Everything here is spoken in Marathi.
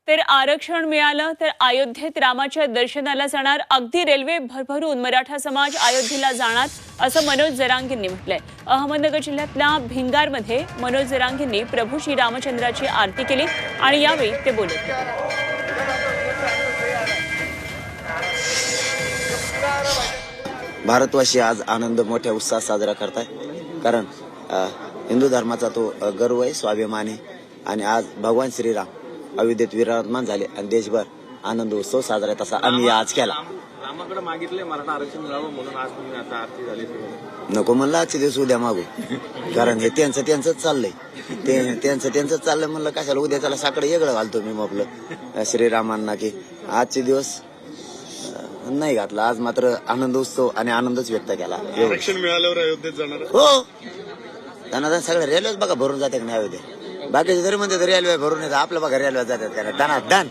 तर आरक्षण मिळालं तर अयोध्येत रामाच्या दर्शनाला जाणार, अगदी रेल्वे भरभरून मराठा समाज अयोध्येला जाणार असं मनोज जरांगेंनी म्हटलंय। अहमदनगर जिल्ह्यातल्या भिंगारमध्ये मनोज जरांगेंनी प्रभू श्री रामचंद्राची आरती केली आणि यावेळी ते बोलत होते। भारतवासी आज आनंद मोठ्या उत्साहात साजरा करताय, कारण हिंदू धर्माचा तो गर्व आहे, स्वाभिमान आहे आणि आज भगवान श्रीराम अयोध्येत विराजमान झाले आणि देशभर आनंद उत्सव साजरा तसा आम्ही आज केला। रामाकडे मागितले मराठा आरक्षण मिळावं म्हणून आज तुम्ही आता आरती झाली। नको म्हणलं आजचे दिवस उद्या मागू, कारण हे त्यांचं चाललंय, त्यांचं चाललंय म्हणलं कशाला उद्या त्याला साकडं वेगळं घालतो मी मग आपलं श्रीरामांना की आजचे दिवस नाही घातला। आज मात्र आनंद उत्सव आणि आनंदच व्यक्त केला। आरक्षण मिळाल्यावर अयोध्येत जाणार हो, त्यांना सगळ्या रेल्वेच बघा भरून जाते की नाही अयोध्ये, बाकीचे जरी म्हणते रेल्वे भरून येतात, आपल्या बघा रेल्वे जातात का नाही,